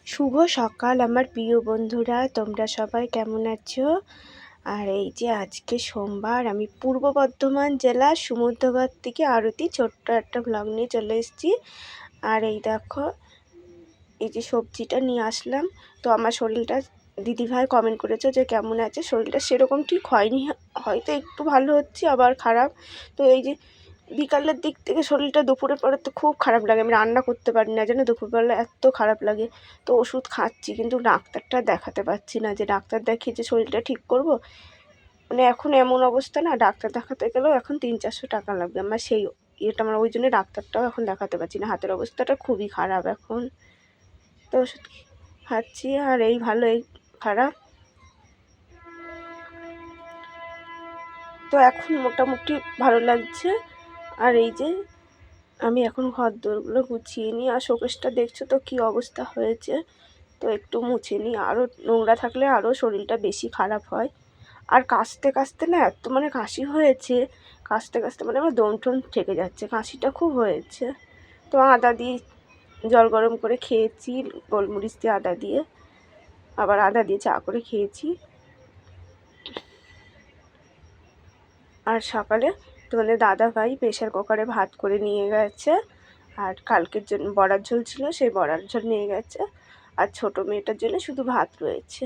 শুভ সকাল আমার প্রিয় বন্ধুরা, তোমরা সবাই কেমন আছো? আর এই যে আজকে সোমবার, আমি পূর্ব বর্ধমান জেলার সমুদ্রগড় থেকে আরতি ছোট্ট একটা ব্লগ নিয়ে চলে এসেছি। আর এই দেখো, এই যে সবজিটা নিয়ে আসলাম। তো আমার শরীরটা, দিদিভাই কমেন্ট করেছে যে কেমন আছে, শরীরটা সেরকম ঠিক হয়নি, হয়তো একটু ভালো হচ্ছে আবার খারাপ। তো এই যে বিকালের দিক থেকে শরীরটা, দুপুরের পরে তো খুব খারাপ লাগে, আমি রান্না করতে পারি না যেন, দুপুরবেলা এত খারাপ লাগে। তো ওষুধ খাচ্ছি, কিন্তু ডাক্তারটা দেখাতে পারছি না, যে ডাক্তার দেখিয়ে যে শরীরটা ঠিক করব। মানে এখন এমন অবস্থা না, ডাক্তার দেখাতে গেলেও এখন 300-400 টাকা লাগবে আমার, সেই ইয়েটা আমার, ওই জন্য ডাক্তারটাও এখন দেখাতে পারছি না, হাতের অবস্থাটা খুবই খারাপ এখন। তো ওষুধ খাচ্ছি, আর এই ভালো এই খারাপ। তো এখন মোটামুটি ভালো লাগছে। আর এই যে আমি এখন ঘর দোরগুলো গুছিয়ে নিই, আর শোকেসটা দেখছো তো কী অবস্থা হয়েছে, তো একটু মুছে নিই, আরও নোংরা থাকলে আরও শরীরটা বেশি খারাপ হয়। আর কাশতে কাশতে না এত মানে কাশি হয়েছে, কাশতে কাশতে মানে আমার দম টম ঠেকে যাচ্ছে, কাশিটা খুব হয়েছে। তো আদা দিয়ে জল গরম করে খেয়েছি, গোলমরিচ দিয়ে আদা দিয়ে, আবার আদা দিয়ে চা করে খেয়েছি। আর সকালে তোমাদের দাদা ভাই প্রেশার কুকারে ভাত করে নিয়ে গেছে, আর কালকের জন্য বড়ার ঝোল ছিল, সেই বড়ার ঝোল নিয়ে গেছে। আর ছোটো মেয়েটার জন্য শুধু ভাত রয়েছে,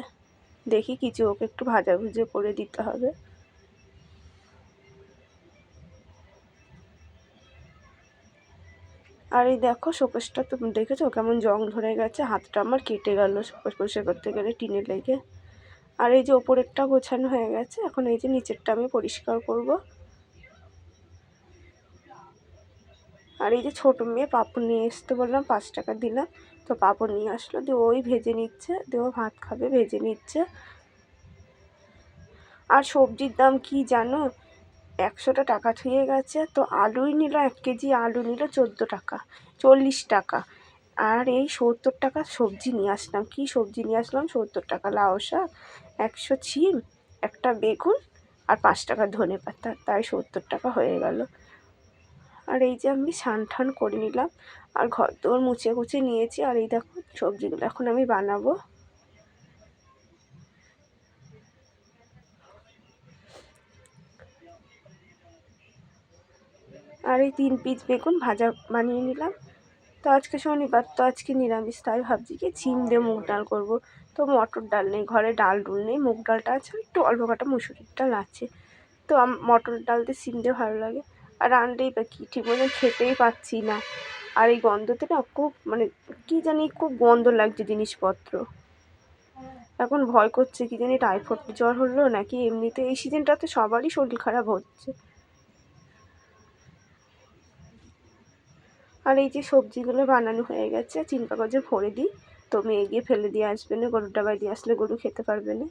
দেখি কিছু ওকে একটু ভাজা ভুজে করে দিতে হবে। আর এই দেখো শোকেসটা তুমি দেখেছো কেমন জং ধরে গেছে, হাতটা আমার কেটে গেল শোকেস পরিষ্কার করতে গেলে টিনে লেগে। আর এই যে ওপরেরটা গোছানো হয়ে গেছে, এখন এই যে নিচেরটা আমি পরিষ্কার করব। আর এই যে ছোটো মেয়ে পাঁপড় নিয়ে আসতে বললাম, 5 টাকা দিলাম, তো পাঁপড় নিয়ে আসলো, দিয়ে ওই ভেজে নিচ্ছে, দিয়ে ও ভাত খাবে, ভেজে নিচ্ছে। আর সবজির দাম কি জানো, 100টা টাকা ছুঁয়ে গেছে। তো আলুই নিল, 1 কেজি আলু নিল 14 টাকা, 40 টাকা। আর এই 70 টাকা সবজি নিয়ে আসলাম, কি সবজি নিয়ে আসলাম, 70 টাকা লাউ শাক, 100 ছিম, একটা বেগুন, আর 5 টাকা ধনে পাতা, তাই 70 টাকা হয়ে গেল। আর এই যে আমি স্নান টান করে নিলাম, আর ঘর দোর মুছে কুছে নিয়েছি। আর এই দেখো সবজিগুলো এখন আমি বানাবো। আর এই 3 পিস বেগুন ভাজা বানিয়ে নিলাম। তো আজকে শনিবার, তো আজকে নিরামিষ, তাই ভাবছি কি ছিম দিয়ে মুগ ডাল করবো। তো মটর ডাল নেই ঘরে, ডাল ডুল নেই, মুগ ডালটা আছে, একটু অল্প কটা মুসুরির ডাল আছে। তো মটর ডাল দিয়ে সিম দিয়ে ভালো লাগে। আর রানলেই বা কী, ঠিক মতন খেতেই পাচ্ছি না। আর এই গন্ধতে না খুব মানে কী জানি, খুব গন্ধ লাগছে জিনিসপত্র। এখন ভয় করছে কি জানি টাইফয়েড জ্বর হলো নাকি, এমনিতে এই সিজনটাতে সবারই শরীর খারাপ হচ্ছে। আর এই যে সবজিগুলো বানানো হয়ে গেছে, চিন কাগজে ভরে দিই, তো মেয়ে গিয়ে ফেলে দিয়ে আসবে না, গরুর ডাবায় দিয়ে আসলে গরু খেতে পারবে না।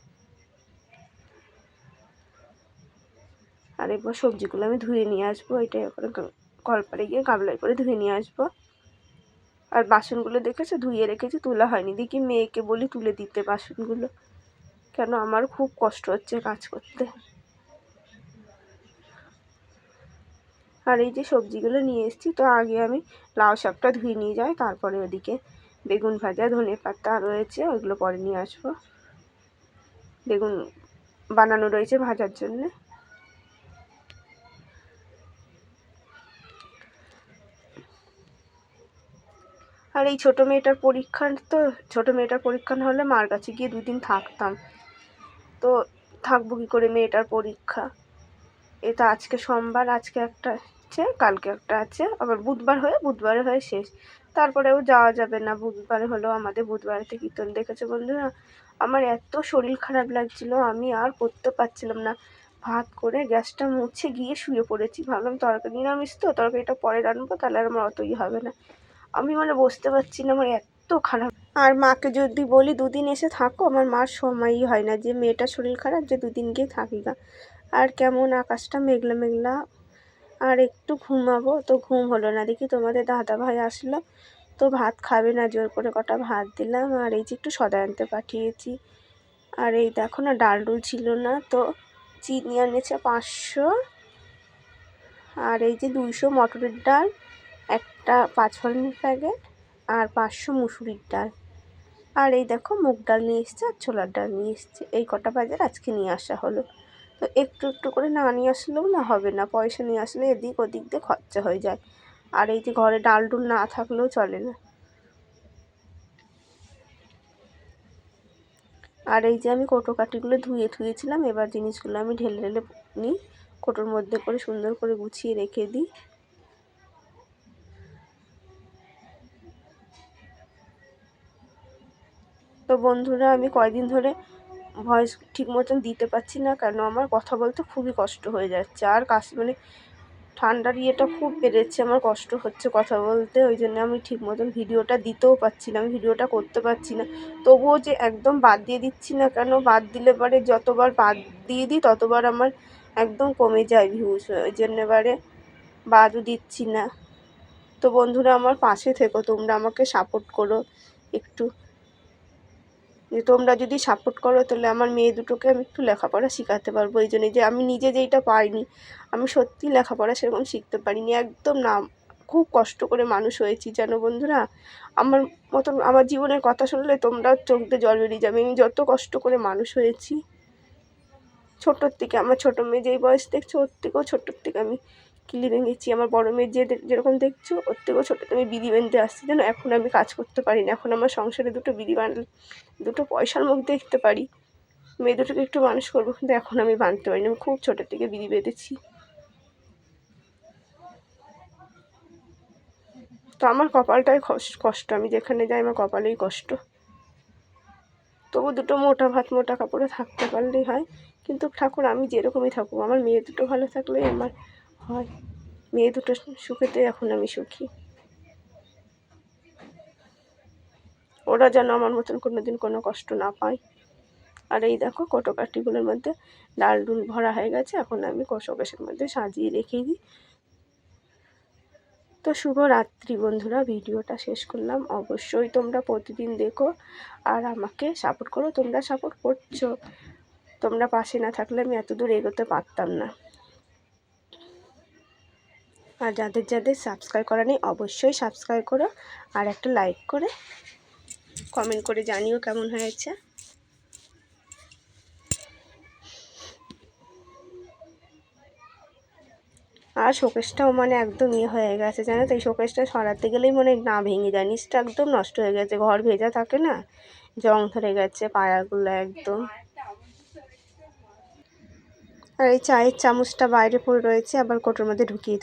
আর এরপর সবজিগুলো আমি ধুয়ে নিয়ে আসবো, এটাই করে কলপারে গিয়ে গামলায় করে ধুয়ে নিয়ে আসবো। আর বাসনগুলো দেখেছো ধুয়ে রেখেছি, তোলা হয়নি, দেখি মেয়েকে বলি তুলে দিতে বাসনগুলো, কেন আমার খুব কষ্ট হচ্ছে কাজ করতে। আর এই যে সবজিগুলো নিয়ে এসেছি, তো আগে আমি লাউ শাকটা ধুয়ে নিয়ে যাই, তারপরে ওদিকে বেগুন ভাজা, ধনে পাতা রয়েছে, ওইগুলো পরে নিয়ে আসবো। বেগুন বানানো রয়েছে ভাজার জন্য। আর এই ছোটো মেয়েটার পরীক্ষা, তো ছোটো মেয়েটার পরীক্ষা না হলে মার কাছে গিয়ে 2 দিন থাকতাম, তো থাকবো কী করে, মেয়েটার পরীক্ষা। এটা আজকে সোমবার, আজকে একটা আছে, কালকে একটা আছে, আবার বুধবারে হয়ে শেষ, তারপরেও যাওয়া যাবে না। বুধবারে হলেও আমাদের বুধবারেতে কীর্তন দেখেছে বন্ধুরা। আমার এত শরীর খারাপ লাগছিল, আমি আর করতে পারছিলাম না, ভাত করে গ্যাসটা মুছে গিয়ে শুয়ে পড়েছি। ভাবলাম তরকারি নিরামিষ তো, তরকারিটা পরে রান্নবো, তাহলে আর আমার অতই হবে না। আমি মানে বসতে পারছি না, আমার এত খারাপ। আর মাকে যদি বলি 2 দিন এসে থাকো, আমার মার সময়ই হয় না, যে মেয়েটার শরীর খারাপ, যে 2 দিন গিয়ে থাকি গা। আর কেমন আকাশটা মেঘলা মেঘলা, আর একটু ঘুমাবো, তো ঘুম হলো না। দেখি তোমাদের দাদা ভাই আসলো, তো ভাত খাবে না, জোর করে কটা ভাত দিলাম। আর এই যে একটু সদা আনতে পাঠিয়েছি। আর এই দেখো না, ডাল ডুল ছিল না, তো চিনি এনেছে 500, আর এই যে 200 মটরের ডাল, একটা 5 ফোড়নের প্যাকেট, আর 500 মুসুরির ডাল। আর এই দেখো মুগ ডাল নিয়ে এসছে আর ছোলার ডাল নিয়ে এসছে, এই কটা বাজার আজকে নিয়ে আসা হলো। তো একটু একটু করে না নিয়ে আসলেও না হবে না, পয়সা নিয়ে আসলে এদিক ওদিক দিয়ে খরচা হয়ে যায়। আর এই যে ঘরে ডাল ডুল না থাকলেও চলে না। আর এই যে আমি কোটো কাঠিগুলো ধুয়ে ধুয়েছিলাম, এবার জিনিসগুলো আমি ঢেলে ঢেলে নিই, কোটোর মধ্যে করে সুন্দর করে গুছিয়ে রেখে দিই। তো বন্ধুরা আমি কয়দিন ধরে ভয়েস ঠিক মতন দিতে পারছি না, কেন আমার কথা বলতে খুবই কষ্ট হয়ে যাচ্ছে। আর মানে ঠান্ডার ইয়েটা খুব বেড়েছে, আমার কষ্ট হচ্ছে কথা বলতে, ওই জন্য আমি ঠিক মতন ভিডিওটা দিতেও পারছি না, আমি ভিডিওটা করতে পারছি না। তবুও যে একদম বাদ দিয়ে দিচ্ছি না, কেন বাদ দিলে পরে যতবার বাদ দিয়ে দিই ততবার আমার একদম কমে যায় ভিউজ, ওই জন্য এবারে বাদও দিচ্ছি না। তো বন্ধুরা আমার পাশে থেকো, তোমরা আমাকে সাপোর্ট করো একটু, যে তোমরা যদি সাপোর্ট করো তাহলে আমার মেয়ে দুটোকে আমি একটু লেখাপড়া শেখাতে পারবো। এই জন্যই যে আমি নিজে যেইটা পাইনি, আমি সত্যি লেখাপড়া সেরকম শিখতে পারিনি একদম না, খুব কষ্ট করে মানুষ হয়েছি জানো বন্ধুরা। আমার মতন আমার জীবনের কথা শুনলে তোমরাও চোখ দিয়ে জল বেরিয়ে যাবে, আমি যত কষ্ট করে মানুষ হয়েছি। ছোটোর থেকে আমার ছোটো মেয়ে যেই বয়স দেখছো ওর থেকেও ছোটোর থেকে আমি কিলি ভেঙেছি, আমার বড় মেয়ে যেরকম দেখছো ওর থেকেও ছোটোতে আমি বিড়ি বেঁধে আসছি যেন, এখন আমি কাজ করতে পারি না, এখন আমার সংসারে দুটো বিড়ি বাঁধলে দুটো পয়সার মুখ দেখতে পারি, মেয়ে দুটোকে একটু মানুষ করবো, কিন্তু এখন আমি বাঁধতে পারি না, আমি খুব ছোটো থেকে বিড়ি বেঁধেছি। তো আমার কপালটাই কষ্ট, আমি যেখানে যাই আমার কপালেই কষ্ট। তবু দুটো মোটা ভাত মোটা কাপড়ে থাকতে পারলেই হয়, কিন্তু ঠাকুর আমি যেরকমই থাকুক আমার মেয়ে দুটো ভালো থাকলেই আমার হয়, মেয়ে দুটো সুখেতে এখন আমি সুখী। ওরা যেন আমার মতন কোনো দিন কোনো কষ্ট না পায়। আর এই দেখো কোটো কাঠিগুলোর মধ্যে ডাল ডুল ভরা হয়ে গেছে, এখন আমি শোকেসের মধ্যে সাজিয়ে রেখে দিই। তো শুভরাত্রি বন্ধুরা, ভিডিওটা শেষ করলাম, অবশ্যই তোমরা প্রতিদিন দেখো আর আমাকে সাপোর্ট করো, তোমরা সাপোর্ট করছো, তোমরা পাশে না থাকলে আমি এত দূর এগোতে পারতাম না। আর যাদের যাদের সাবস্ক্রাইব করা নেই অবশ্যই সাবস্ক্রাইব করো, আর একটা লাইক করে কমেন্ট করে জানিও কেমন হয়েছে। আর শোকেসটাও মানে একদম হয়ে গেছে জানো তো, এই শোকেসটা সরাতে গেলেই মনে না ভেঙে যায়, নিচটা একদম নষ্ট হয়ে গেছে, ঘর ভেজা থাকে না, জং ধরে গেছে পায়াগুলো একদম। আর এই চায়ের চামচটা বাইরে পড়ে রয়েছে, আবার কোটোর মধ্যে ঢুকিয়ে